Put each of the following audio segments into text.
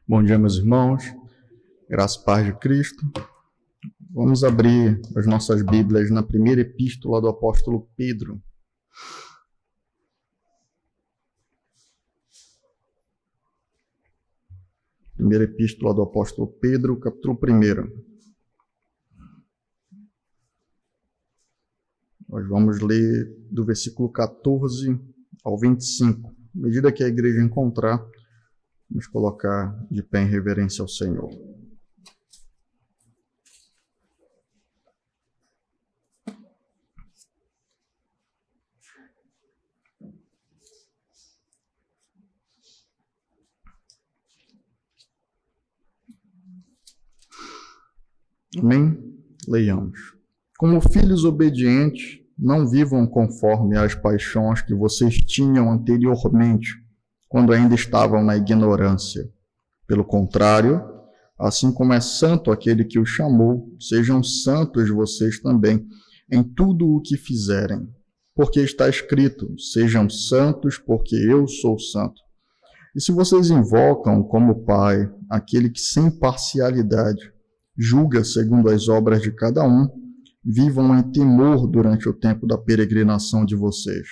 Bom dia, meus irmãos. Graça e paz de Cristo. Vamos abrir as nossas Bíblias na primeira epístola do apóstolo Pedro. Primeira epístola do apóstolo Pedro, capítulo 1. Nós vamos ler do versículo 14 ao 25. À medida que a igreja encontrar, vamos colocar de pé em reverência ao Senhor. Amém? Leiamos. Como filhos obedientes, não vivam conforme as paixões que vocês tinham anteriormente, quando ainda estavam na ignorância. Pelo contrário, assim como é santo aquele que os chamou, sejam santos vocês também em tudo o que fizerem. Porque está escrito, sejam santos porque eu sou santo. E se vocês invocam como Pai aquele que sem parcialidade julga segundo as obras de cada um, vivam em temor durante o tempo da peregrinação de vocês,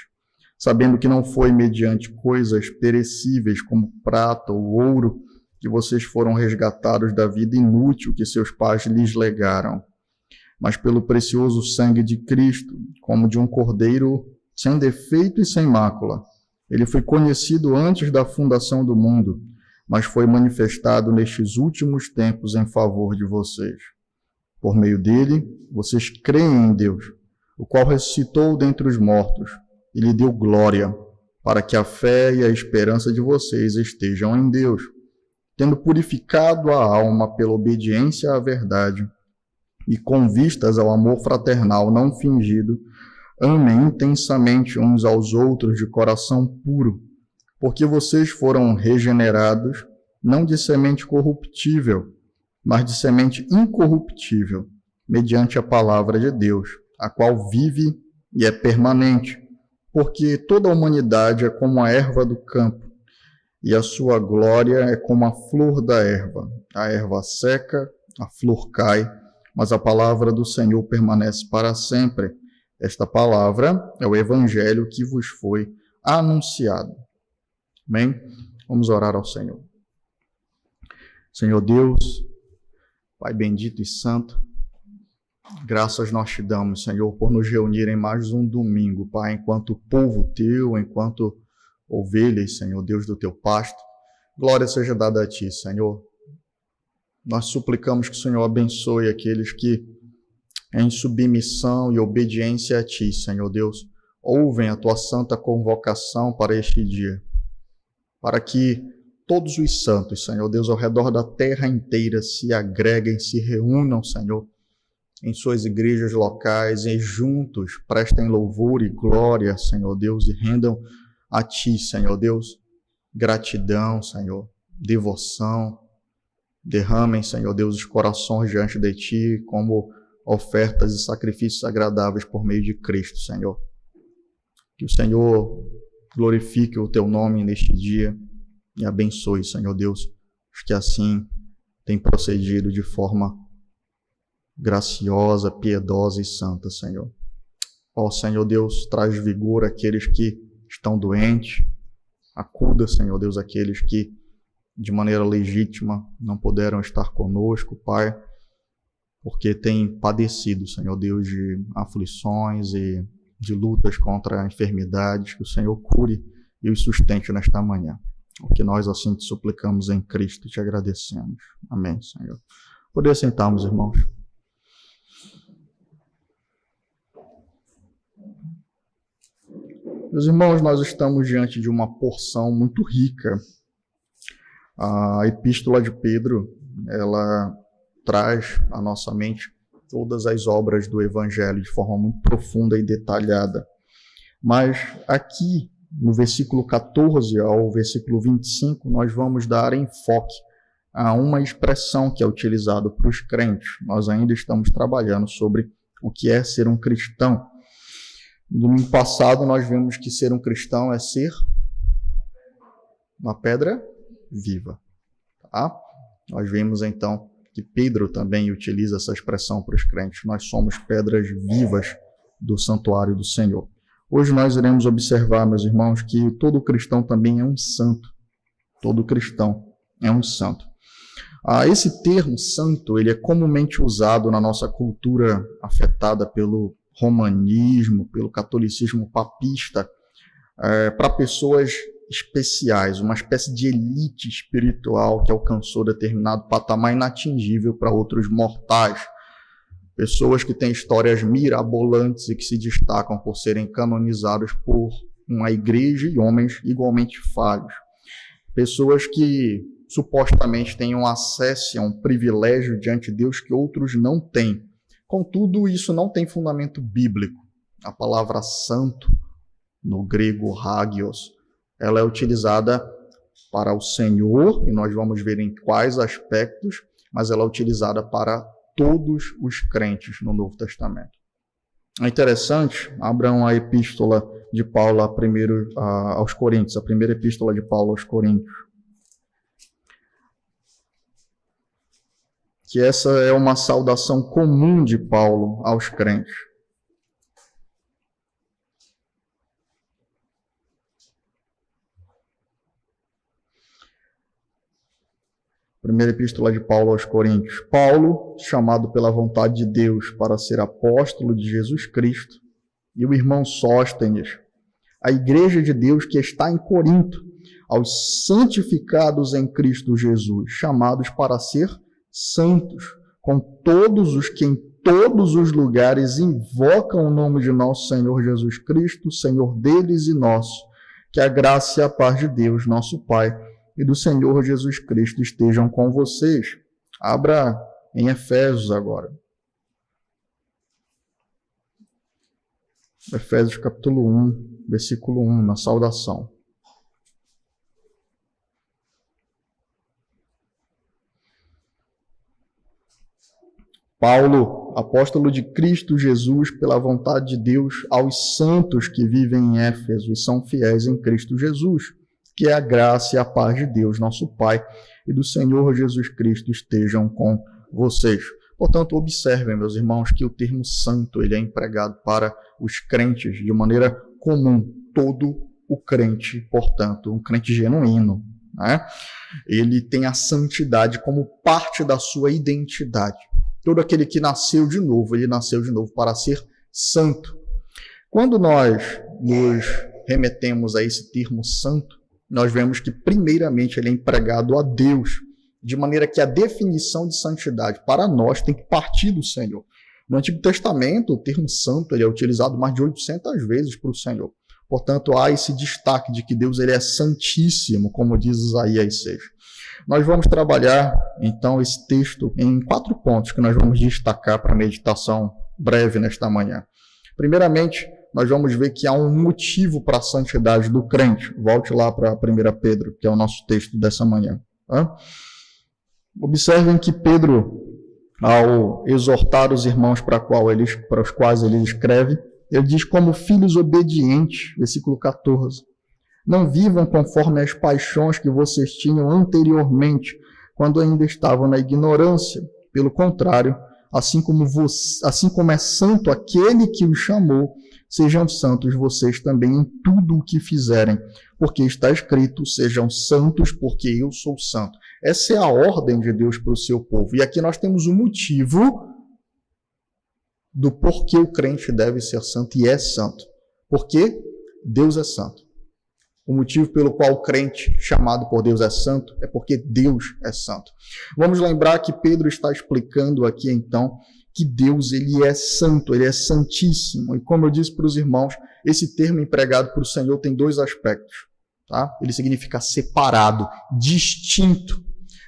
sabendo que não foi mediante coisas perecíveis como prata ou ouro que vocês foram resgatados da vida inútil que seus pais lhes legaram, mas pelo precioso sangue de Cristo, como de um cordeiro sem defeito e sem mácula. Ele foi conhecido antes da fundação do mundo, mas foi manifestado nestes últimos tempos em favor de vocês. Por meio dele, vocês creem em Deus, o qual ressuscitou dentre os mortos e lhe deu glória, para que a fé e a esperança de vocês estejam em Deus, tendo purificado a alma pela obediência à verdade e com vistas ao amor fraternal não fingido, amem intensamente uns aos outros de coração puro, porque vocês foram regenerados, não de semente corruptível, mas de semente incorruptível, mediante a palavra de Deus, a qual vive e é permanente, porque toda a humanidade é como a erva do campo, e a sua glória é como a flor da erva. A erva seca, a flor cai, mas a palavra do Senhor permanece para sempre. Esta palavra é o evangelho que vos foi anunciado. Amém? Vamos orar ao Senhor. Senhor Deus, Pai bendito e santo, graças nós te damos, Senhor, por nos reunir em mais um domingo, Pai, enquanto povo teu, enquanto ovelhas, Senhor, Deus do teu pasto. Glória seja dada a ti, Senhor. Nós suplicamos que o Senhor abençoe aqueles que, em submissão e obediência a ti, Senhor Deus, ouvem a tua santa convocação para este dia, para que todos os santos, Senhor Deus, ao redor da terra inteira se agreguem, se reúnam, Senhor, em suas igrejas locais e juntos prestem louvor e glória, Senhor Deus, e rendam a ti, Senhor Deus, gratidão, Senhor, devoção. Derramem, Senhor Deus, os corações diante de ti como ofertas e sacrifícios agradáveis por meio de Cristo, Senhor. Que o Senhor glorifique o teu nome neste dia e abençoe, Senhor Deus, os que assim têm procedido de forma graciosa, piedosa e santa, Senhor. Ó Senhor Deus, traz vigor àqueles que estão doentes, acuda, Senhor Deus, aqueles que de maneira legítima não puderam estar conosco, Pai, porque têm padecido, Senhor Deus, de aflições e de lutas contra enfermidades. Que o Senhor cure e os sustente nesta manhã. O que nós assim te suplicamos em Cristo e te agradecemos. Amém, Senhor. Poder sentarmos, irmãos. Meus irmãos, nós estamos diante de uma porção muito rica. A Epístola de Pedro, ela traz à nossa mente todas as obras do Evangelho de forma muito profunda e detalhada. Mas aqui, no versículo 14 ao versículo 25, nós vamos dar enfoque a uma expressão que é utilizada para os crentes. Nós ainda estamos trabalhando sobre o que é ser um cristão. No domingo passado, nós vimos que ser um cristão é ser uma pedra viva. Tá? Nós vimos então que Pedro também utiliza essa expressão para os crentes. Nós somos pedras vivas do santuário do Senhor. Hoje nós iremos observar, meus irmãos, que todo cristão também é um santo. Todo cristão é um santo. Esse termo santo, ele é comumente usado na nossa cultura afetada pelo romanismo, pelo catolicismo papista, para pessoas especiais, uma espécie de elite espiritual que alcançou determinado patamar inatingível para outros mortais. Pessoas que têm histórias mirabolantes e que se destacam por serem canonizados por uma igreja e homens igualmente falhos. Pessoas que supostamente têm um acesso a um privilégio diante de Deus que outros não têm. Contudo, isso não tem fundamento bíblico. A palavra santo, no grego hagios, ela é utilizada para o Senhor, e nós vamos ver em quais aspectos, mas ela é utilizada para todos os crentes no Novo Testamento. É interessante, abram a epístola de Paulo aos Coríntios, a primeira epístola de Paulo aos Coríntios. Que essa é uma saudação comum de Paulo aos crentes. Primeira epístola de Paulo aos Coríntios. Paulo, chamado pela vontade de Deus para ser apóstolo de Jesus Cristo, e o irmão Sóstenes, a igreja de Deus que está em Corinto, aos santificados em Cristo Jesus, chamados para ser santos, com todos os que em todos os lugares invocam o nome de nosso Senhor Jesus Cristo, Senhor deles e nosso, que a graça e a paz de Deus, nosso Pai, e do Senhor Jesus Cristo estejam com vocês. Abra em Efésios agora. Efésios capítulo 1, versículo 1, na saudação. Paulo, apóstolo de Cristo Jesus, pela vontade de Deus, aos santos que vivem em Éfeso e são fiéis em Cristo Jesus, que a graça e a paz de Deus, nosso Pai, e do Senhor Jesus Cristo estejam com vocês. Portanto, observem, meus irmãos, que o termo santo ele é empregado para os crentes de maneira comum. Todo o crente, portanto, um crente genuíno, né? Ele tem a santidade como parte da sua identidade. Todo aquele que nasceu de novo, ele nasceu de novo para ser santo. Quando nós nos remetemos a esse termo santo, nós vemos que, primeiramente, ele é empregado a Deus, de maneira que a definição de santidade para nós tem que partir do Senhor. No Antigo Testamento, o termo santo ele é utilizado mais de 800 vezes para o Senhor. Portanto, há esse destaque de que Deus ele é santíssimo, como diz Isaías 6. Nós vamos trabalhar, então, esse texto em 4 pontos que nós vamos destacar para a meditação breve nesta manhã. Primeiramente, nós vamos ver que há um motivo para a santidade do crente. Volte lá para 1 Pedro, que é o nosso texto dessa manhã. Tá? Observem que Pedro, ao exortar os irmãos para os quais ele escreve, ele diz como filhos obedientes, versículo 14. Não vivam conforme as paixões que vocês tinham anteriormente, quando ainda estavam na ignorância. Pelo contrário, assim como é santo aquele que os chamou, sejam santos vocês também em tudo o que fizerem, porque está escrito, sejam santos porque eu sou santo. Essa é a ordem de Deus para o seu povo. E aqui nós temos o motivo do porquê o crente deve ser santo e é santo. Porque Deus é santo. O motivo pelo qual o crente chamado por Deus é santo é porque Deus é santo. Vamos lembrar que Pedro está explicando aqui, então, que Deus ele é santo, ele é santíssimo. E como eu disse para os irmãos, esse termo empregado para o Senhor tem 2 aspectos. Tá? Ele significa separado, distinto.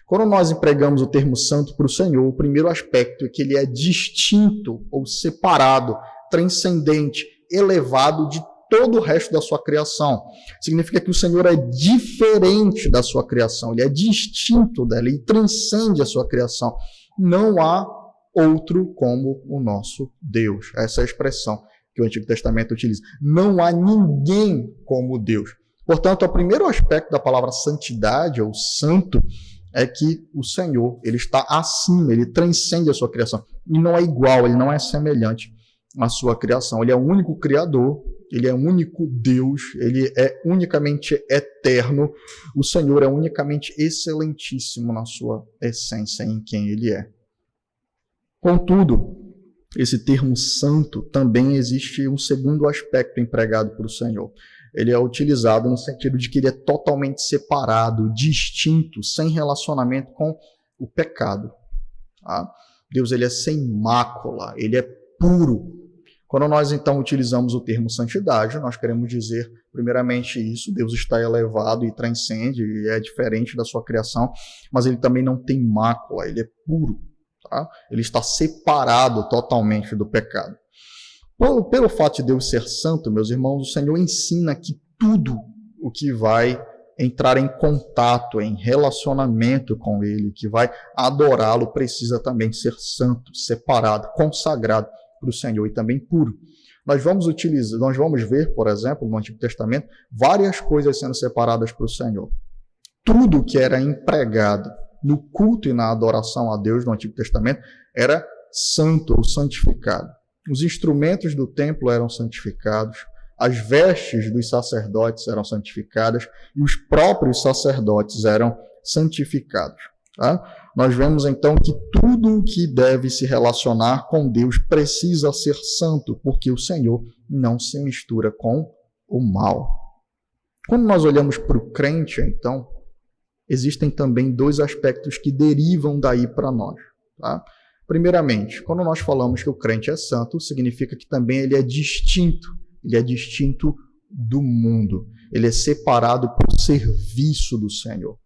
Quando nós empregamos o termo santo para o Senhor, o primeiro aspecto é que ele é distinto ou separado, transcendente, elevado de todo o resto da sua criação. Significa que o Senhor é diferente da sua criação, ele é distinto dela, ele transcende a sua criação. Não há outro como o nosso Deus. Essa é a expressão que o Antigo Testamento utiliza. Não há ninguém como Deus. Portanto, o primeiro aspecto da palavra santidade, ou santo, é que o Senhor, ele está acima, ele transcende a sua criação. E não é igual, ele não é semelhante à sua criação. Ele é o único Criador, ele é o único Deus, ele é unicamente eterno. O Senhor é unicamente excelentíssimo na sua essência, em quem ele é. Contudo, esse termo santo também existe um segundo aspecto empregado por o Senhor. Ele é utilizado no sentido de que ele é totalmente separado, distinto, sem relacionamento com o pecado. Tá? Deus, ele é sem mácula, ele é puro. Quando nós, então, utilizamos o termo santidade, nós queremos dizer, primeiramente, isso: Deus está elevado e transcende, e é diferente da sua criação, mas ele também não tem mácula, ele é puro. Tá? Ele está separado totalmente do pecado. Pelo fato de Deus ser santo, meus irmãos, o Senhor ensina que tudo o que vai entrar em contato, em relacionamento com ele, que vai adorá-lo, precisa também ser santo, separado, consagrado para o Senhor e também puro. Nós vamos ver, por exemplo, no Antigo Testamento, várias coisas sendo separadas para o Senhor. Tudo que era empregado no culto e na adoração a Deus no Antigo Testamento era santo ou santificado. Os instrumentos do templo eram santificados, as vestes dos sacerdotes eram santificadas e os próprios sacerdotes eram santificados. Tá? Nós vemos então que tudo o que deve se relacionar com Deus precisa ser santo, porque o Senhor não se mistura com o mal. Quando nós olhamos para o crente, então, existem também dois aspectos que derivam daí para nós. Tá? Primeiramente, quando nós falamos que o crente é santo, significa que também ele é distinto do mundo. Ele é separado para o serviço do Senhor.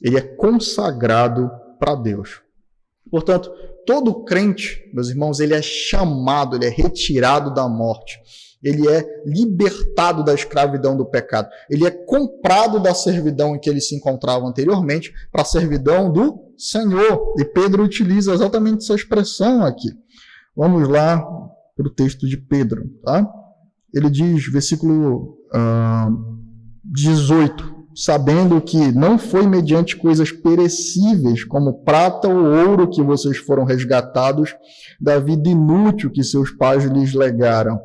Ele é consagrado para Deus. Portanto, todo crente, meus irmãos, ele é chamado, ele é retirado da morte. Ele é libertado da escravidão do pecado. Ele é comprado da servidão em que ele se encontrava anteriormente para a servidão do Senhor. E Pedro utiliza exatamente essa expressão aqui. Vamos lá para o texto de Pedro. Tá? Ele diz, versículo 18, sabendo que não foi mediante coisas perecíveis, como prata ou ouro, que vocês foram resgatados da vida inútil que seus pais lhes legaram,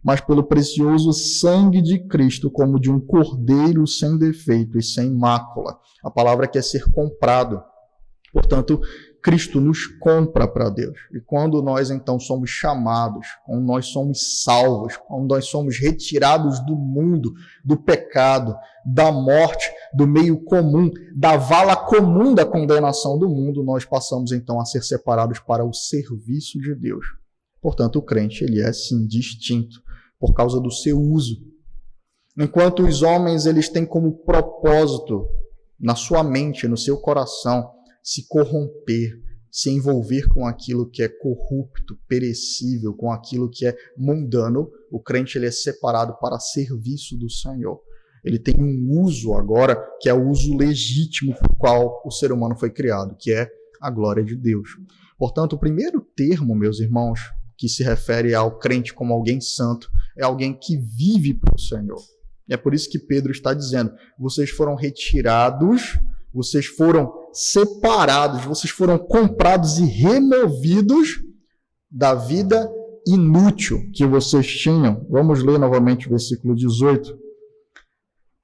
mas pelo precioso sangue de Cristo, como de um cordeiro sem defeito e sem mácula. A palavra quer ser comprado. Portanto, Cristo nos compra para Deus. E quando nós, então, somos chamados, quando nós somos salvos, quando nós somos retirados do mundo, do pecado, da morte, do meio comum, da vala comum da condenação do mundo, nós passamos, então, a ser separados para o serviço de Deus. Portanto, o crente, ele é, sim, distinto por causa do seu uso. Enquanto os homens, eles têm como propósito, na sua mente, no seu coração, se corromper, se envolver com aquilo que é corrupto, perecível, com aquilo que é mundano, o crente, ele é separado para serviço do Senhor. Ele tem um uso agora, que é o uso legítimo por qual o ser humano foi criado, que é a glória de Deus. Portanto, o primeiro termo, meus irmãos, que se refere ao crente como alguém santo, é alguém que vive para o Senhor. E é por isso que Pedro está dizendo, vocês foram retirados, vocês foram separados, vocês foram comprados e removidos da vida inútil que vocês tinham. Vamos ler novamente o versículo 18.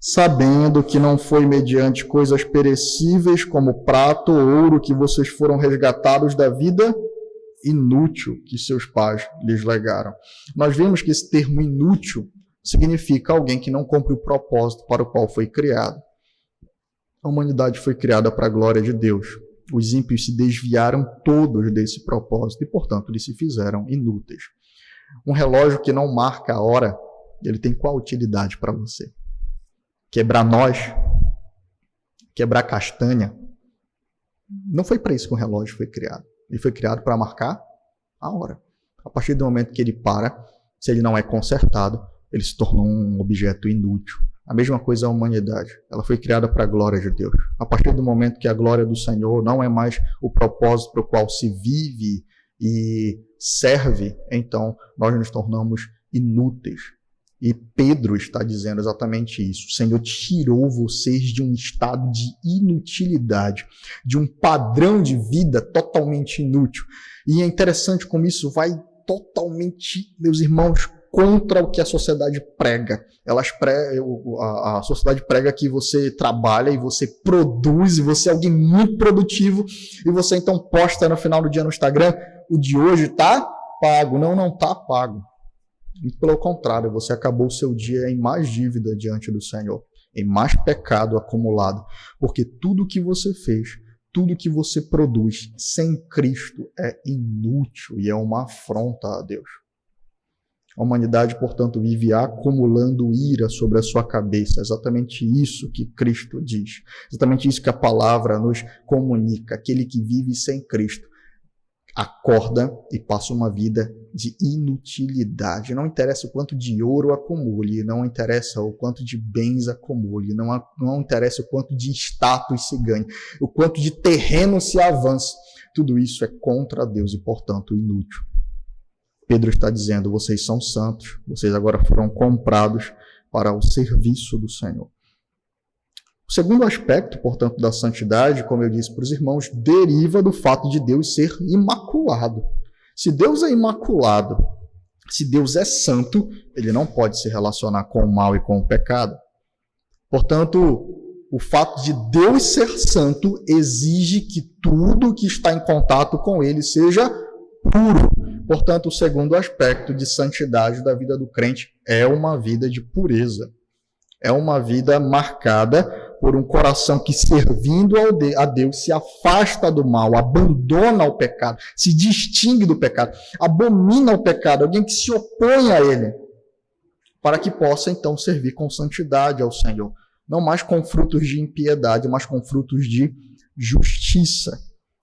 Sabendo que não foi mediante coisas perecíveis como prata ou ouro que vocês foram resgatados da vida inútil que seus pais lhes legaram. Nós vemos que esse termo inútil significa alguém que não cumpre o propósito para o qual foi criado. A humanidade foi criada para a glória de Deus. Os ímpios se desviaram todos desse propósito e, portanto, eles se fizeram inúteis. Um relógio que não marca a hora, ele tem qual utilidade para você? Quebrar nós? Quebrar castanha? Não foi para isso que o relógio foi criado. Ele foi criado para marcar a hora. A partir do momento que ele para, se ele não é consertado, ele se tornou um objeto inútil. A mesma coisa a humanidade. Ela foi criada para a glória de Deus. A partir do momento que a glória do Senhor não é mais o propósito para o qual se vive e serve, então nós nos tornamos inúteis. E Pedro está dizendo exatamente isso. O Senhor tirou vocês de um estado de inutilidade, de um padrão de vida totalmente inútil. E é interessante como isso vai totalmente, meus irmãos, contra o que a sociedade prega. A sociedade prega que você trabalha e você produz, e você é alguém muito produtivo, e você então posta no final do dia no Instagram, o de hoje está pago. Não está pago. Muito pelo contrário, você acabou o seu dia em mais dívida diante do Senhor, em mais pecado acumulado, porque tudo que você fez, tudo que você produz sem Cristo é inútil e é uma afronta a Deus. A humanidade, portanto, vive acumulando ira sobre a sua cabeça. É exatamente isso que Cristo diz. Exatamente isso que a palavra nos comunica. Aquele que vive sem Cristo acorda e passa uma vida de inutilidade. Não interessa o quanto de ouro acumule, não interessa o quanto de bens acumule, não interessa o quanto de status se ganhe, o quanto de terreno se avance. Tudo isso é contra Deus e, portanto, inútil. Pedro está dizendo, vocês são santos, vocês agora foram comprados para o serviço do Senhor. O segundo aspecto, portanto, da santidade, como eu disse para os irmãos, deriva do fato de Deus ser imaculado. Se Deus é imaculado, se Deus é santo, ele não pode se relacionar com o mal e com o pecado. Portanto, o fato de Deus ser santo exige que tudo que está em contato com ele seja puro. Portanto, o segundo aspecto de santidade da vida do crente é uma vida de pureza. É uma vida marcada por um coração que, servindo a Deus, se afasta do mal, abandona o pecado, se distingue do pecado, abomina o pecado, alguém que se opõe a ele, para que possa, então, servir com santidade ao Senhor. Não mais com frutos de impiedade, mas com frutos de justiça.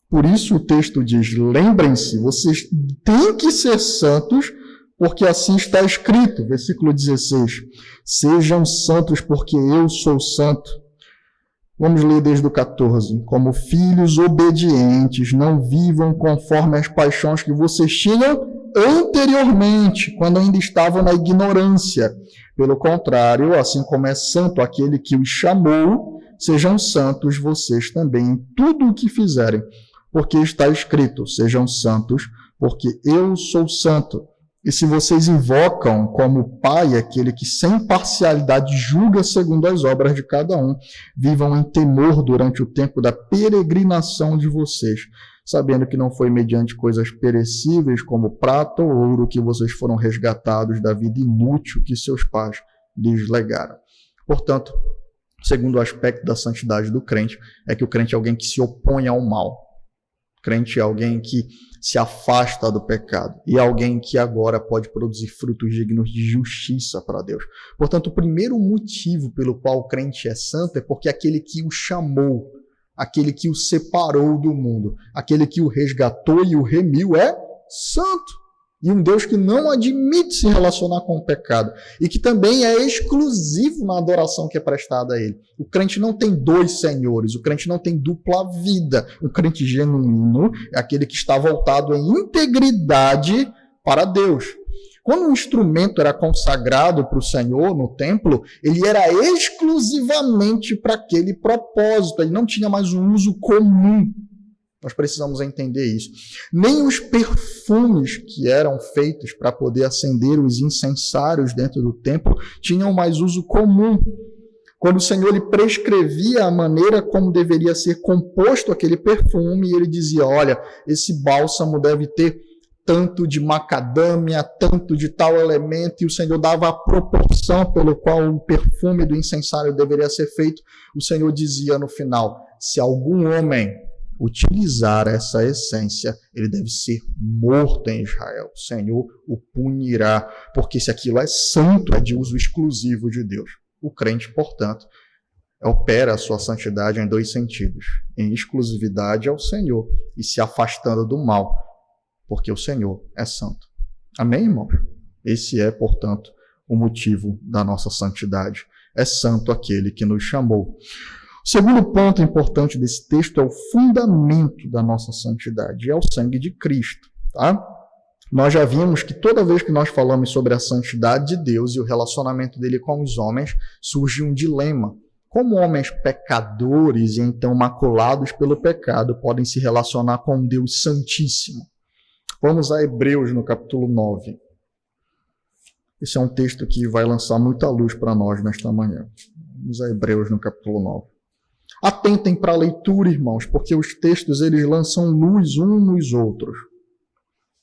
Por isso o texto diz, lembrem-se, vocês têm que ser santos, porque assim está escrito, versículo 16, sejam santos porque eu sou santo. Vamos ler desde o 14, como filhos obedientes, não vivam conforme as paixões que vocês tinham anteriormente, quando ainda estavam na ignorância. Pelo contrário, assim como é santo aquele que os chamou, sejam santos vocês também em tudo o que fizerem. Porque está escrito, sejam santos, porque eu sou santo. E se vocês invocam como Pai aquele que sem parcialidade julga segundo as obras de cada um, vivam em temor durante o tempo da peregrinação de vocês, sabendo que não foi mediante coisas perecíveis como prata ou ouro que vocês foram resgatados da vida inútil que seus pais lhes legaram. Portanto, o segundo aspecto da santidade do crente é que o crente é alguém que se opõe ao mal. Crente é alguém que se afasta do pecado e alguém que agora pode produzir frutos dignos de justiça para Deus. Portanto, o primeiro motivo pelo qual o crente é santo é porque aquele que o chamou, aquele que o separou do mundo, aquele que o resgatou e o remiu é santo. E um Deus que não admite se relacionar com o pecado e que também é exclusivo na adoração que é prestada a ele. O crente não tem dois senhores, o crente não tem dupla vida. O crente genuíno é aquele que está voltado em integridade para Deus. Quando um instrumento era consagrado para o Senhor no templo, ele era exclusivamente para aquele propósito, ele não tinha mais um uso comum. Nós precisamos entender isso. Nem os perfumes que eram feitos para poder acender os incensários dentro do templo tinham mais uso comum. Quando o Senhor lhe prescrevia a maneira como deveria ser composto aquele perfume, ele dizia, olha, esse bálsamo deve ter tanto de macadâmia, tanto de tal elemento, e o Senhor dava a proporção pelo qual o perfume do incensário deveria ser feito. O Senhor dizia no final, se algum homem utilizar essa essência, ele deve ser morto em Israel. O Senhor o punirá, porque se aquilo é santo, é de uso exclusivo de Deus. O crente, portanto, opera a sua santidade em dois sentidos, em exclusividade ao Senhor e se afastando do mal, porque o Senhor é santo. Amém, irmãos? Esse é, portanto, o motivo da nossa santidade. É santo aquele que nos chamou. O segundo ponto importante desse texto é o fundamento da nossa santidade, é o sangue de Cristo. Tá? Nós já vimos que toda vez que nós falamos sobre a santidade de Deus e o relacionamento dele com os homens, surge um dilema. Como homens pecadores e então maculados pelo pecado podem se relacionar com um Deus santíssimo? Vamos a Hebreus no capítulo 9. Esse é um texto que vai lançar muita luz para nós nesta manhã. Vamos a Hebreus no capítulo 9. Atentem para a leitura, irmãos, porque os textos eles lançam luz uns nos outros.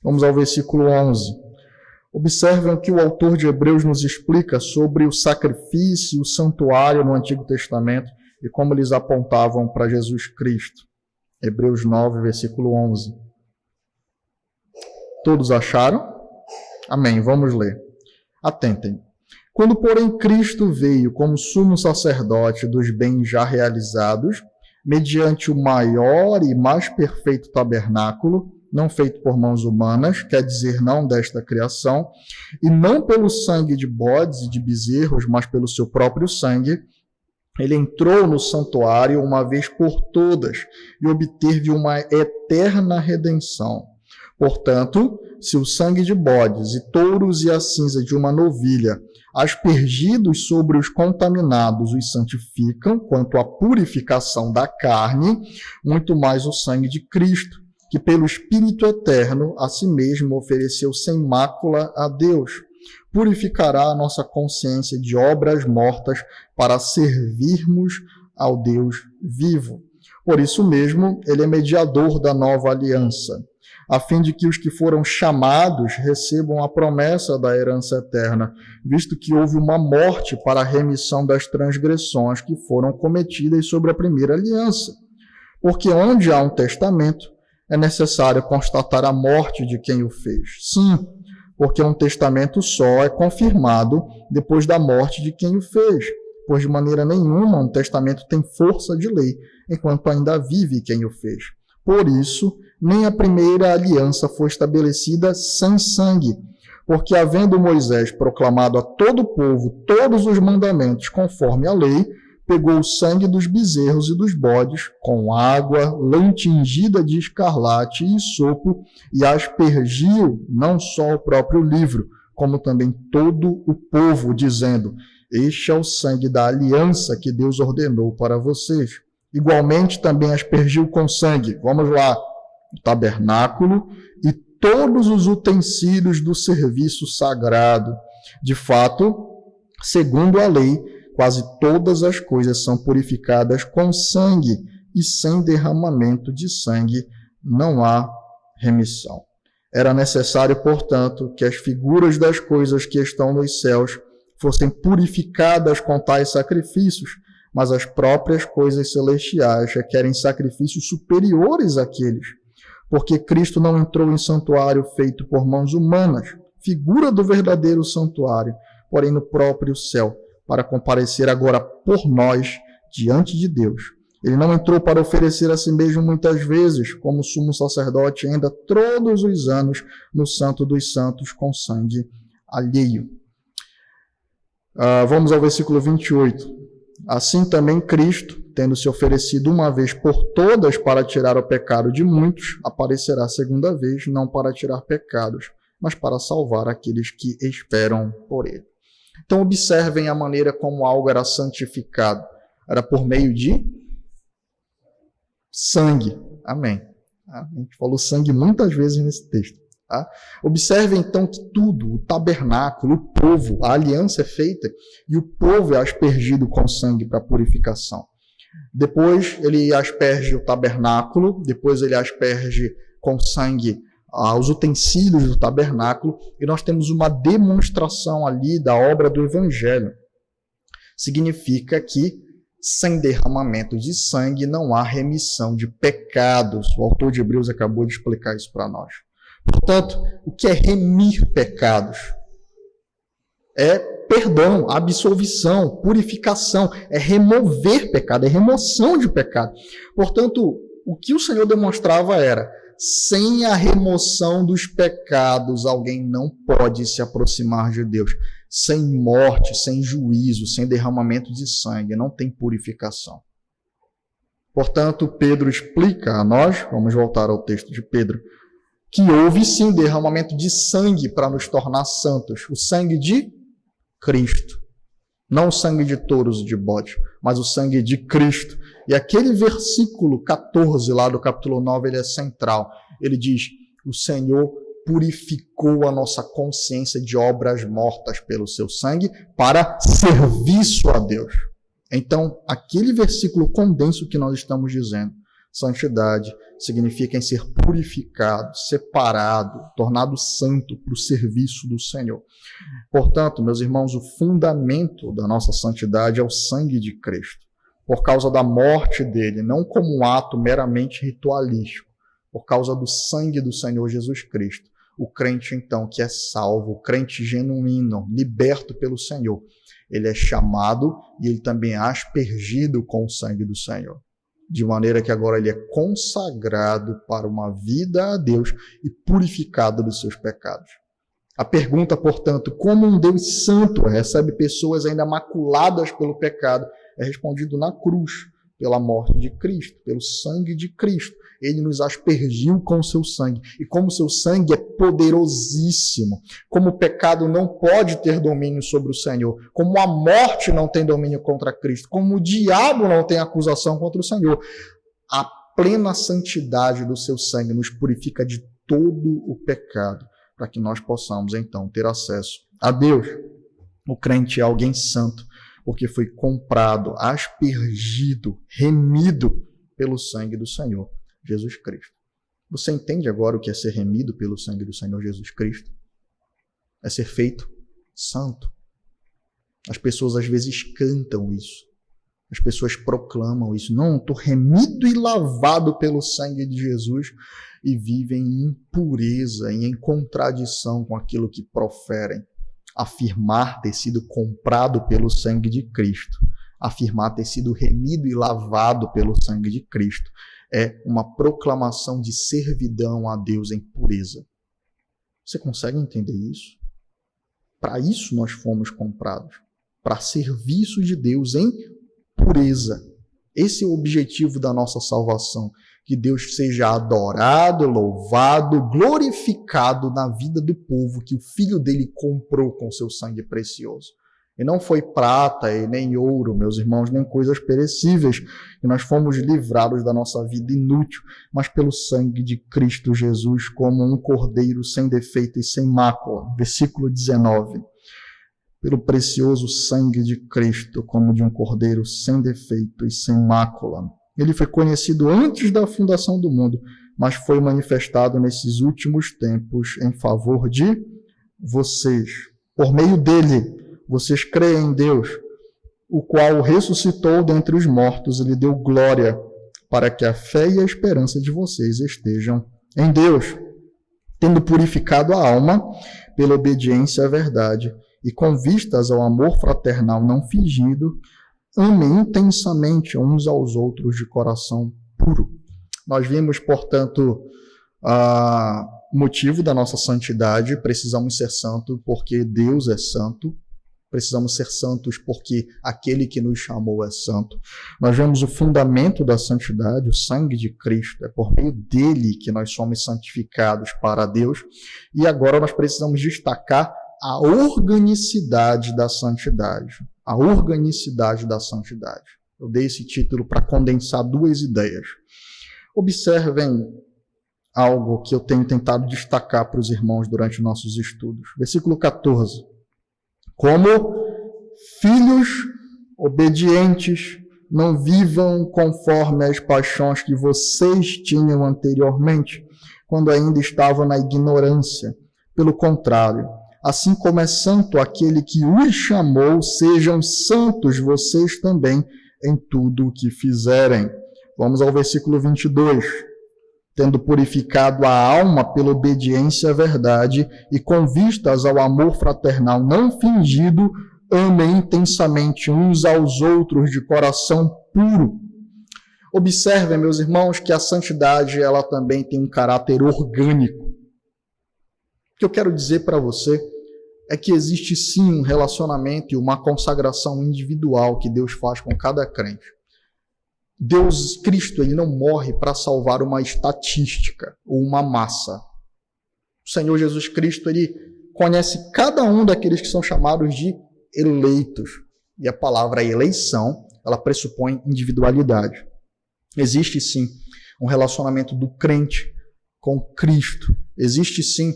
Vamos ao versículo 11. Observem o que o autor de Hebreus nos explica sobre o sacrifício e o santuário no Antigo Testamento e como eles apontavam para Jesus Cristo. Hebreus 9, versículo 11. Todos acharam? Amém. Vamos ler. Atentem. Quando, porém, Cristo veio como sumo sacerdote dos bens já realizados, mediante o maior e mais perfeito tabernáculo, não feito por mãos humanas, quer dizer, não desta criação, e não pelo sangue de bodes e de bezerros, mas pelo seu próprio sangue, ele entrou no santuário uma vez por todas e obteve uma eterna redenção. Portanto, se o sangue de bodes e touros e a cinza de uma novilha, aspergidos sobre os contaminados, os santificam, quanto à purificação da carne, muito mais o sangue de Cristo, que pelo Espírito Eterno a si mesmo ofereceu sem mácula a Deus, purificará a nossa consciência de obras mortas para servirmos ao Deus vivo. Por isso mesmo, ele é mediador da nova aliança, a fim de que os que foram chamados recebam a promessa da herança eterna, visto que houve uma morte para a remissão das transgressões que foram cometidas sobre a primeira aliança. Porque onde há um testamento, é necessário constatar a morte de quem o fez. Sim, porque um testamento só é confirmado depois da morte de quem o fez, pois de maneira nenhuma um testamento tem força de lei, enquanto ainda vive quem o fez. Por isso, nem a primeira aliança foi estabelecida sem sangue, porque havendo Moisés proclamado a todo o povo todos os mandamentos conforme a lei, pegou o sangue dos bezerros e dos bodes, com água, lã tingida de escarlate e sopo, e aspergiu não só o próprio livro, como também todo o povo, dizendo: este é o sangue da aliança que Deus ordenou para vocês. Igualmente também aspergiu com sangue, vamos lá, o tabernáculo e todos os utensílios do serviço sagrado. De fato, segundo a lei, quase todas as coisas são purificadas com sangue, e sem derramamento de sangue não há remissão. Era necessário, portanto, que as figuras das coisas que estão nos céus fossem purificadas com tais sacrifícios, mas as próprias coisas celestiais requerem sacrifícios superiores àqueles, porque Cristo não entrou em santuário feito por mãos humanas, figura do verdadeiro santuário, porém no próprio céu, para comparecer agora por nós diante de Deus. Ele não entrou para oferecer a si mesmo muitas vezes, como sumo sacerdote ainda todos os anos no Santo dos Santos com sangue alheio. Vamos ao versículo 28. Assim também Cristo, tendo se oferecido uma vez por todas para tirar o pecado de muitos, aparecerá segunda vez, não para tirar pecados, mas para salvar aqueles que esperam por ele. Então observem a maneira como algo era santificado. Era por meio de sangue. Amém. A gente falou sangue muitas vezes nesse texto. Tá? Observe então que tudo, o tabernáculo, o povo, a aliança é feita e o povo é aspergido com sangue para purificação. Depois ele asperge o tabernáculo, depois ele asperge com sangue os utensílios do tabernáculo, e nós temos uma demonstração ali da obra do Evangelho. Significa que sem derramamento de sangue não há remissão de pecados. O autor de Hebreus acabou de explicar isso para nós. Portanto, o que é remir pecados? É perdão, absolvição, purificação, é remover pecado, é remoção de pecado. Portanto, o que o Senhor demonstrava era: sem a remoção dos pecados, alguém não pode se aproximar de Deus. Sem morte, sem juízo, sem derramamento de sangue, não tem purificação. Portanto, Pedro explica a nós, vamos voltar ao texto de Pedro, que houve sim derramamento de sangue para nos tornar santos. O sangue de Cristo. Não o sangue de touros e de bodes, mas o sangue de Cristo. E aquele versículo 14 lá do capítulo 9, ele é central. Ele diz, o Senhor purificou a nossa consciência de obras mortas pelo seu sangue para serviço a Deus. Então, aquele versículo condensa o que nós estamos dizendo. Santidade significa em ser purificado, separado, tornado santo para o serviço do Senhor. Portanto, meus irmãos, o fundamento da nossa santidade é o sangue de Cristo, por causa da morte dele, não como um ato meramente ritualístico, por causa do sangue do Senhor Jesus Cristo. O crente, então, que é salvo, o crente genuíno, liberto pelo Senhor, ele é chamado e ele também é aspergido com o sangue do Senhor. De maneira que agora ele é consagrado para uma vida a Deus e purificado dos seus pecados. A pergunta, portanto, como um Deus santo recebe pessoas ainda maculadas pelo pecado, é respondido na cruz, pela morte de Cristo, pelo sangue de Cristo. Ele nos aspergiu com o seu sangue. E como o seu sangue é poderosíssimo, como o pecado não pode ter domínio sobre o Senhor, como a morte não tem domínio contra Cristo, como o diabo não tem acusação contra o Senhor, a plena santidade do seu sangue nos purifica de todo o pecado, para que nós possamos, então, ter acesso a Deus. O crente é alguém santo, porque foi comprado, aspergido, remido pelo sangue do Senhor Jesus Cristo. Você entende agora o que é ser remido pelo sangue do Senhor Jesus Cristo? É ser feito santo. As pessoas às vezes cantam isso. As pessoas proclamam isso. Não, estou remido e lavado pelo sangue de Jesus, e vivem em impureza e em contradição com aquilo que proferem. Afirmar ter sido comprado pelo sangue de Cristo, afirmar ter sido remido e lavado pelo sangue de Cristo, é uma proclamação de servidão a Deus em pureza. Você consegue entender isso? Para isso nós fomos comprados, para serviço de Deus em pureza. Esse é o objetivo da nossa salvação, que Deus seja adorado, louvado, glorificado na vida do povo que o Filho dele comprou com seu sangue precioso. E não foi prata e nem ouro, meus irmãos, nem coisas perecíveis, que nós fomos livrados da nossa vida inútil, mas pelo sangue de Cristo Jesus, como um cordeiro sem defeito e sem mácula. Versículo 19. Pelo precioso sangue de Cristo, como de um cordeiro sem defeito e sem mácula. Ele foi conhecido antes da fundação do mundo, mas foi manifestado nesses últimos tempos em favor de vocês. Por meio dele, vocês creem em Deus, o qual o ressuscitou dentre os mortos e lhe deu glória, para que a fé e a esperança de vocês estejam em Deus, tendo purificado a alma pela obediência à verdade e com vistas ao amor fraternal não fingido, amem intensamente uns aos outros de coração puro. Nós vimos, portanto, o motivo da nossa santidade. Precisamos ser santos porque Deus é santo. Precisamos ser santos porque aquele que nos chamou é santo. Nós vemos o fundamento da santidade, o sangue de Cristo. É por meio dele que nós somos santificados para Deus. E agora nós precisamos destacar a organicidade da santidade. A organicidade da santidade. Eu dei esse título para condensar duas ideias. Observem algo que eu tenho tentado destacar para os irmãos durante nossos estudos. Versículo 14. Como filhos obedientes, não vivam conforme as paixões que vocês tinham anteriormente, quando ainda estavam na ignorância. Pelo contrário, assim como é santo aquele que os chamou, sejam santos vocês também em tudo o que fizerem. Vamos ao versículo 22. Tendo purificado a alma pela obediência à verdade e com vistas ao amor fraternal não fingido, amem intensamente uns aos outros de coração puro. Observem, meus irmãos, que a santidade ela também tem um caráter orgânico. O que eu quero dizer para você é que existe sim um relacionamento e uma consagração individual que Deus faz com cada crente. Deus, Cristo, ele não morre para salvar uma estatística ou uma massa. O Senhor Jesus Cristo, ele conhece cada um daqueles que são chamados de eleitos. E a palavra eleição, ela pressupõe individualidade. Existe sim um relacionamento do crente com Cristo. Existe sim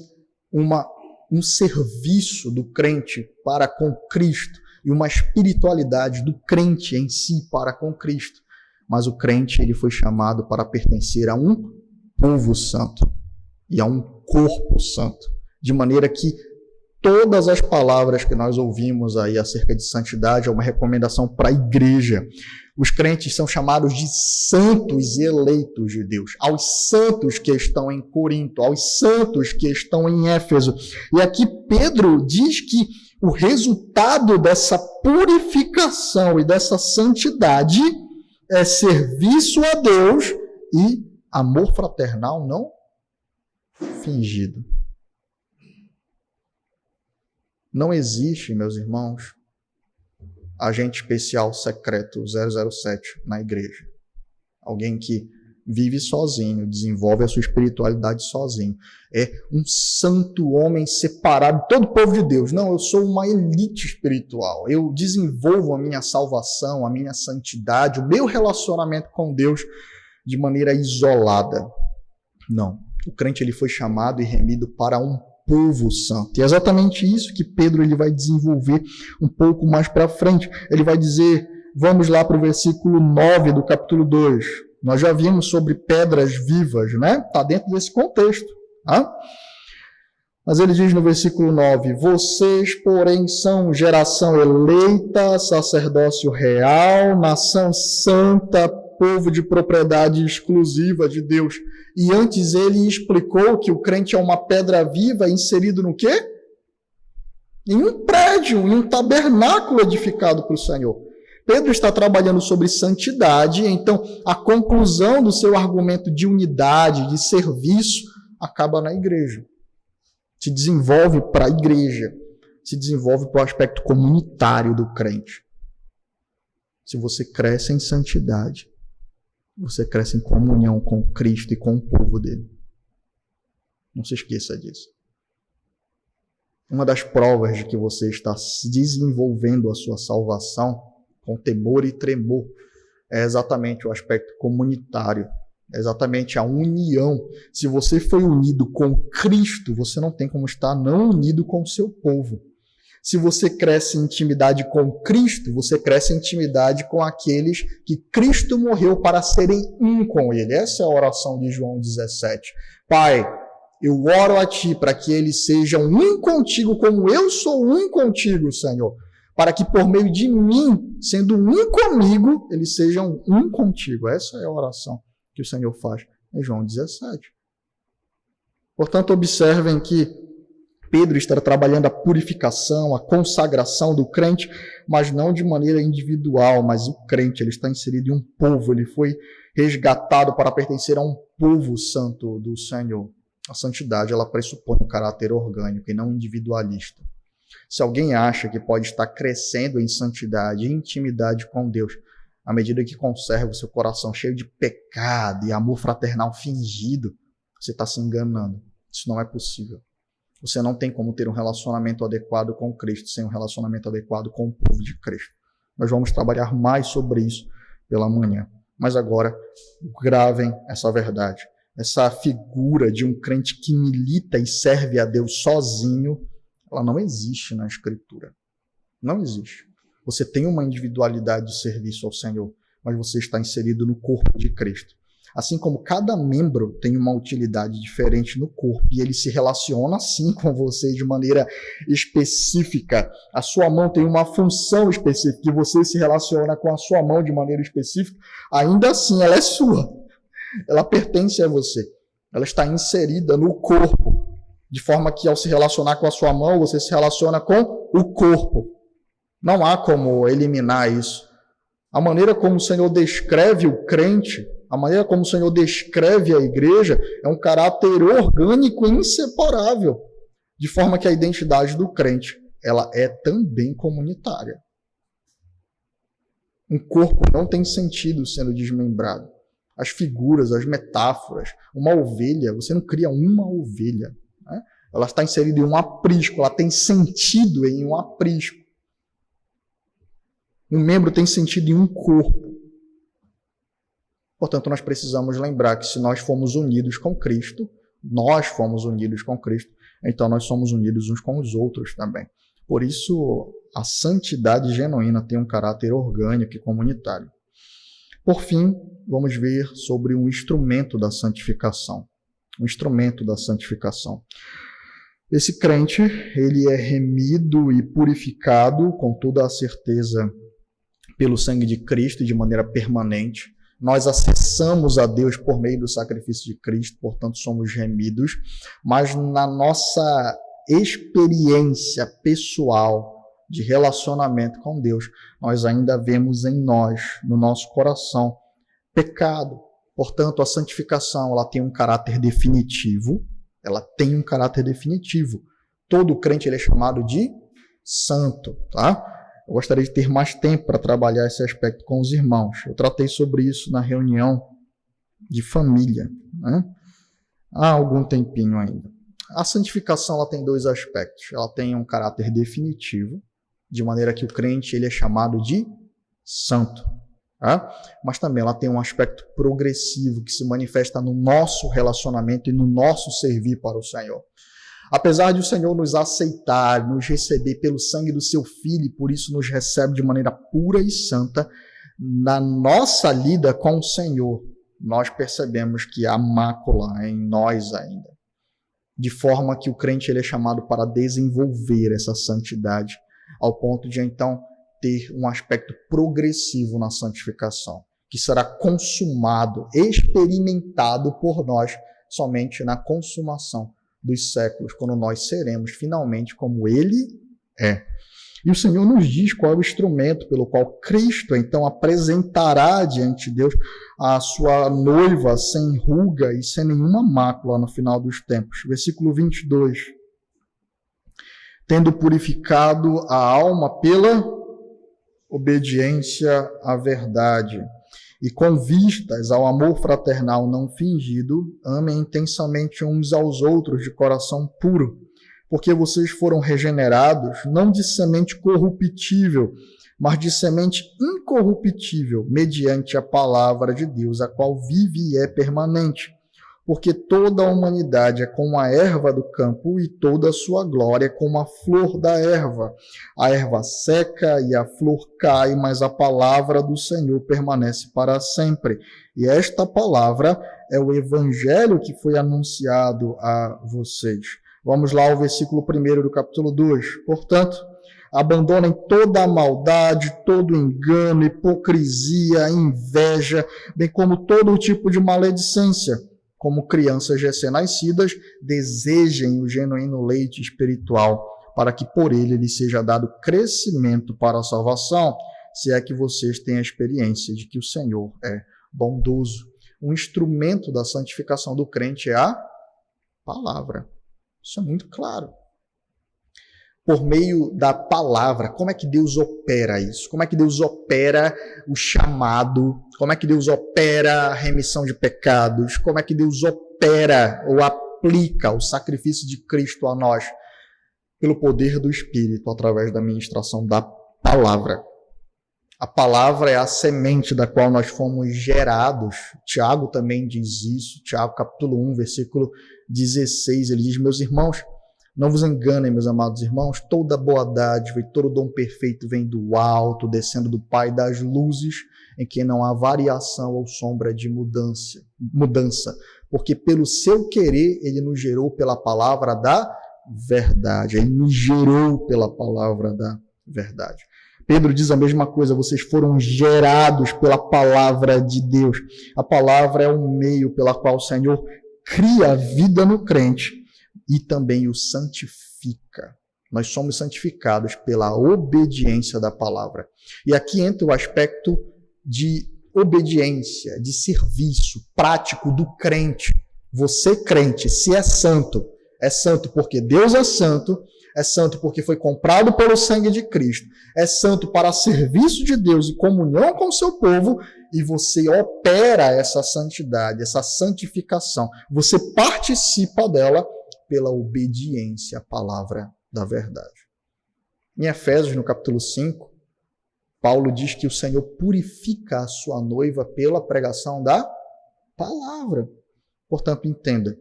um serviço do crente para com Cristo e uma espiritualidade do crente em si para com Cristo. Mas o crente, ele foi chamado para pertencer a um povo santo e a um corpo santo, de maneira que todas as palavras que nós ouvimos aí acerca de santidade é uma recomendação para a igreja. Os crentes são chamados de santos e eleitos de Deus, aos santos que estão em Corinto, aos santos que estão em Éfeso. E aqui Pedro diz que o resultado dessa purificação e dessa santidade é serviço a Deus e amor fraternal não fingido. Não existe, meus irmãos, agente especial secreto 007 na igreja. Alguém que vive sozinho, desenvolve a sua espiritualidade sozinho. É um santo homem separado de todo o povo de Deus. Não, eu sou uma elite espiritual. Eu desenvolvo a minha salvação, a minha santidade, o meu relacionamento com Deus de maneira isolada. Não. O crente, ele foi chamado e remido para um povo santo. E é exatamente isso que Pedro ele vai desenvolver um pouco mais para frente. Ele vai dizer, vamos lá para o versículo 9 do capítulo 2. Nós já vimos sobre pedras vivas, né? Está dentro desse contexto. Tá? Mas ele diz no versículo 9, vocês, porém, são geração eleita, sacerdócio real, nação santa, povo de propriedade exclusiva de Deus. E antes ele explicou que o crente é uma pedra viva inserido no quê? Em um prédio, em um tabernáculo edificado para o Senhor. Pedro está trabalhando sobre santidade, então a conclusão do seu argumento de unidade, de serviço, acaba na igreja. Se desenvolve para a igreja, se desenvolve para o aspecto comunitário do crente. Se você cresce em santidade, você cresce em comunhão com Cristo e com o povo dele. Não se esqueça disso. Uma das provas de que você está desenvolvendo a sua salvação com temor e tremor é exatamente o aspecto comunitário, é exatamente a união. Se você foi unido com Cristo, você não tem como estar não unido com o seu povo. Se você cresce em intimidade com Cristo, você cresce em intimidade com aqueles que Cristo morreu para serem um com Ele. Essa é a oração de João 17. Pai, eu oro a Ti para que eles sejam um contigo como eu sou um contigo, Senhor. Para que por meio de mim, sendo um comigo, eles sejam um contigo. Essa é a oração que o Senhor faz em João 17. Portanto, observem que Pedro está trabalhando a purificação, a consagração do crente, mas não de maneira individual, mas o crente ele está inserido em um povo, ele foi resgatado para pertencer a um povo santo do Senhor. A santidade ela pressupõe um caráter orgânico e não individualista. Se alguém acha que pode estar crescendo em santidade e intimidade com Deus, à medida que conserva o seu coração cheio de pecado e amor fraternal fingido, você está se enganando. Isso não é possível. Você não tem como ter um relacionamento adequado com Cristo sem um relacionamento adequado com o povo de Cristo. Nós vamos trabalhar mais sobre isso pela manhã. Mas agora, gravem essa verdade. Essa figura de um crente que milita e serve a Deus sozinho, ela não existe na Escritura. Não existe. Você tem uma individualidade de serviço ao Senhor, mas você está inserido no corpo de Cristo. Assim como cada membro tem uma utilidade diferente no corpo e ele se relaciona assim com você de maneira específica. A sua mão tem uma função específica e você se relaciona com a sua mão de maneira específica, ainda assim ela é sua. Ela pertence a você. Ela está inserida no corpo, de forma que ao se relacionar com a sua mão, você se relaciona com o corpo. Não há como eliminar isso. A maneira como o Senhor descreve o crente, a maneira como o Senhor descreve a igreja é um caráter orgânico e inseparável, de forma que a identidade do crente ela é também comunitária. Um corpo não tem sentido sendo desmembrado. As figuras, as metáforas, uma ovelha, você não cria uma ovelha, né? ela está inserida em um aprisco, ela tem sentido em um aprisco. Um membro tem sentido em um corpo. Portanto, nós precisamos lembrar que se nós fomos unidos com Cristo, então nós somos unidos uns com os outros também. Por isso, a santidade genuína tem um caráter orgânico e comunitário. Por fim, vamos ver sobre um instrumento da santificação. Um instrumento da santificação. Esse crente, ele é remido e purificado com toda a certeza pelo sangue de Cristo e de maneira permanente. Nós acessamos a Deus por meio do sacrifício de Cristo, portanto somos remidos, mas na nossa experiência pessoal de relacionamento com Deus, nós ainda vemos em nós, no nosso coração, pecado. Portanto, a santificação, ela tem um caráter definitivo. Todo crente ele é chamado de santo, tá? Eu gostaria de ter mais tempo para trabalhar esse aspecto com os irmãos. Eu tratei sobre isso na reunião de família, né? Há algum tempinho ainda. A santificação ela tem dois aspectos. Ela tem um caráter definitivo, de maneira que o crente ele é chamado de santo. Tá? Mas também ela tem um aspecto progressivo que se manifesta no nosso relacionamento e no nosso servir para o Senhor. Apesar de o Senhor nos aceitar, nos receber pelo sangue do seu Filho, e por isso nos recebe de maneira pura e santa, na nossa lida com o Senhor, nós percebemos que há mácula em nós ainda. De forma que o crente ele é chamado para desenvolver essa santidade, ao ponto de então ter um aspecto progressivo na santificação, que será consumado, experimentado por nós somente na consumação dos séculos, quando nós seremos finalmente como Ele é. E o Senhor nos diz qual é o instrumento pelo qual Cristo então apresentará diante de Deus a sua noiva sem ruga e sem nenhuma mácula no final dos tempos. Versículo 22. Tendo purificado a alma pela obediência à verdade e com vistas ao amor fraternal não fingido, amem intensamente uns aos outros de coração puro, porque vocês foram regenerados, não de semente corruptível, mas de semente incorruptível, mediante a palavra de Deus, a qual vive e é permanente. Porque toda a humanidade é como a erva do campo, e toda a sua glória é como a flor da erva. A erva seca e a flor cai, mas a palavra do Senhor permanece para sempre. E esta palavra é o evangelho que foi anunciado a vocês. Vamos lá ao versículo 1 do capítulo 2. Portanto, abandonem toda a maldade, todo engano, hipocrisia, inveja, bem como todo tipo de maledicência. Como crianças recém-nascidas, desejem o genuíno leite espiritual, para que por ele lhes seja dado crescimento para a salvação, se é que vocês têm a experiência de que o Senhor é bondoso. Um instrumento da santificação do crente é a palavra. Isso é muito claro. Por meio da palavra, como é que Deus opera isso? Como é que Deus opera o chamado? Como é que Deus opera a remissão de pecados? Como é que Deus opera ou aplica o sacrifício de Cristo a nós? Pelo poder do Espírito, através da ministração da palavra. A palavra é a semente da qual nós fomos gerados. Tiago também diz isso. Tiago capítulo 1, versículo 16, ele diz: meus irmãos, não vos enganem, meus amados irmãos, toda boa dádiva e todo dom perfeito vem do alto, descendo do Pai das luzes, em que não há variação ou sombra de mudança, porque pelo seu querer ele nos gerou pela palavra da verdade. Ele nos gerou pela palavra da verdade. Pedro diz a mesma coisa: vocês foram gerados pela palavra de Deus. A palavra é o meio pela qual o Senhor cria a vida no crente e também o santifica. Nós somos santificados pela obediência da palavra. E aqui entra o aspecto de obediência, de serviço prático do crente. Você, crente, se é santo porque Deus é santo porque foi comprado pelo sangue de Cristo, é santo para serviço de Deus e comunhão com o seu povo, e você opera essa santidade, essa santificação. Você participa dela pela obediência à palavra da verdade. Em Efésios, no capítulo 5, Paulo diz que o Senhor purifica a sua noiva pela pregação da palavra. Portanto, entenda,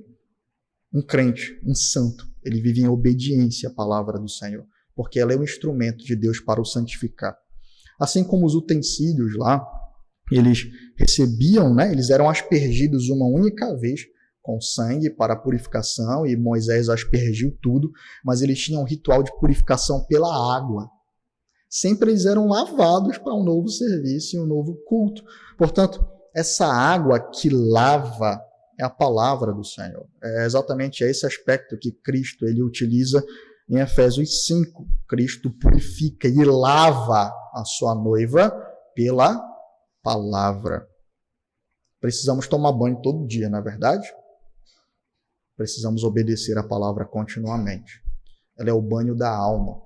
um crente, um santo, ele vive em obediência à palavra do Senhor, porque ela é um instrumento de Deus para o santificar. Assim como os utensílios lá, eles recebiam, eles eram aspergidos uma única vez com sangue para a purificação, e Moisés aspergiu tudo, mas eles tinham um ritual de purificação pela água. Sempre eles eram lavados para um novo serviço e um novo culto. Portanto, essa água que lava é a palavra do Senhor. É exatamente esse aspecto que Cristo ele utiliza em Efésios 5. Cristo purifica e lava a sua noiva pela palavra. Precisamos tomar banho todo dia, não é verdade? Precisamos obedecer a palavra continuamente. Ela é o banho da alma.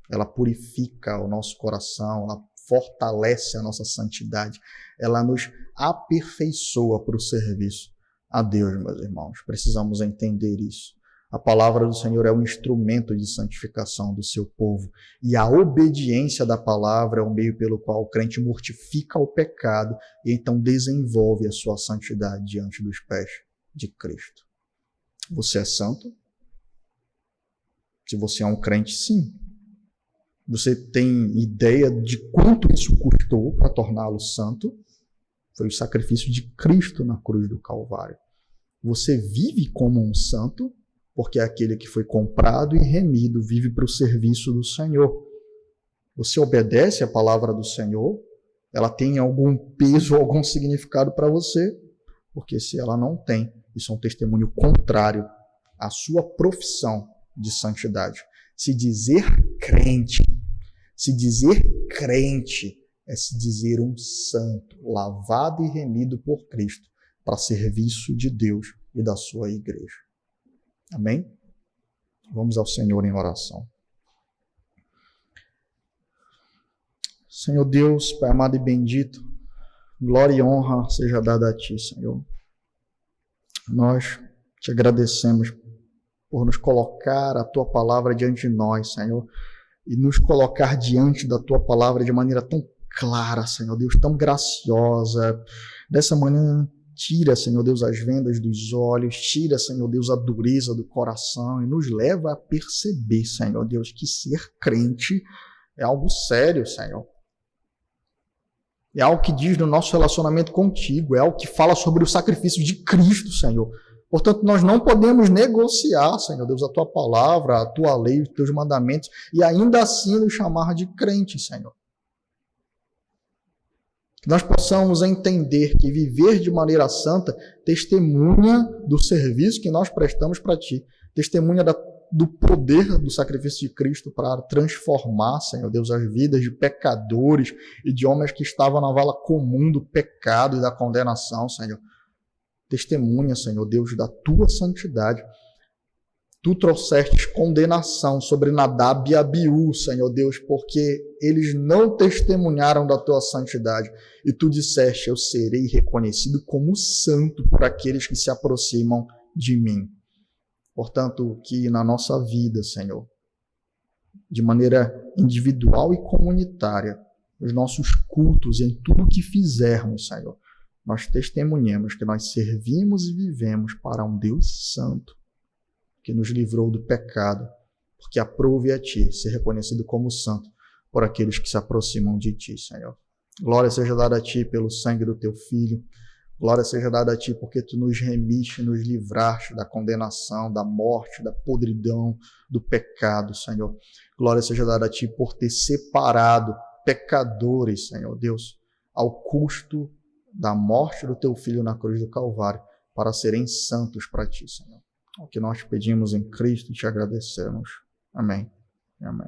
Ela purifica o nosso coração, ela fortalece a nossa santidade. Ela nos aperfeiçoa para o serviço a Deus, meus irmãos. Precisamos entender isso. A palavra do Senhor é um instrumento de santificação do seu povo. E a obediência da palavra é o meio pelo qual o crente mortifica o pecado e então desenvolve a sua santidade diante dos pés de Cristo. Você é santo? Se você é um crente, sim. Você tem ideia de quanto isso custou para torná-lo santo? Foi o sacrifício de Cristo na cruz do Calvário. Você vive como um santo, porque é aquele que foi comprado e remido, vive para o serviço do Senhor. Você obedece a palavra do Senhor? Ela tem algum peso, algum significado para você? Porque se ela não tem, isso é um testemunho contrário à sua profissão de santidade. Se dizer crente é se dizer um santo, lavado e remido por Cristo, para serviço de Deus e da sua igreja. Amém? Vamos ao Senhor em oração. Senhor Deus, Pai amado e bendito, glória e honra seja dada a Ti, Senhor. Nós te agradecemos por nos colocar a Tua palavra diante de nós, Senhor, e nos colocar diante da Tua palavra de maneira tão clara, Senhor Deus, tão graciosa. Dessa manhã, tira, Senhor Deus, as vendas dos olhos, tira, Senhor Deus, a dureza do coração e nos leva a perceber, Senhor Deus, que ser crente é algo sério, Senhor. É algo que diz no nosso relacionamento contigo, é algo que fala sobre o sacrifício de Cristo, Senhor. Portanto, nós não podemos negociar, Senhor Deus, a Tua palavra, a Tua lei, os Teus mandamentos, e ainda assim nos chamar de crente, Senhor. Que nós possamos entender que viver de maneira santa testemunha do serviço que nós prestamos para Ti, testemunha do poder do sacrifício de Cristo para transformar, Senhor Deus, as vidas de pecadores e de homens que estavam na vala comum do pecado e da condenação, Senhor. Testemunha, Senhor Deus, da Tua santidade. Tu trouxestes condenação sobre Nadab e Abiú, Senhor Deus, porque eles não testemunharam da Tua santidade. E Tu disseste, eu serei reconhecido como santo por aqueles que se aproximam de mim. Portanto, que na nossa vida, Senhor, de maneira individual e comunitária, nos nossos cultos e em tudo que fizermos, Senhor, nós testemunhamos que nós servimos e vivemos para um Deus santo, que nos livrou do pecado, porque aprove a Ti ser reconhecido como santo por aqueles que se aproximam de Ti, Senhor. Glória seja dada a Ti pelo sangue do Teu Filho. Glória seja dada a Ti porque Tu nos remiste, nos livraste da condenação, da morte, da podridão, do pecado, Senhor. Glória seja dada a Ti por ter separado pecadores, Senhor Deus, ao custo da morte do Teu Filho na cruz do Calvário, para serem santos para Ti, Senhor. O que nós pedimos em Cristo e Te agradecemos. Amém. Amém.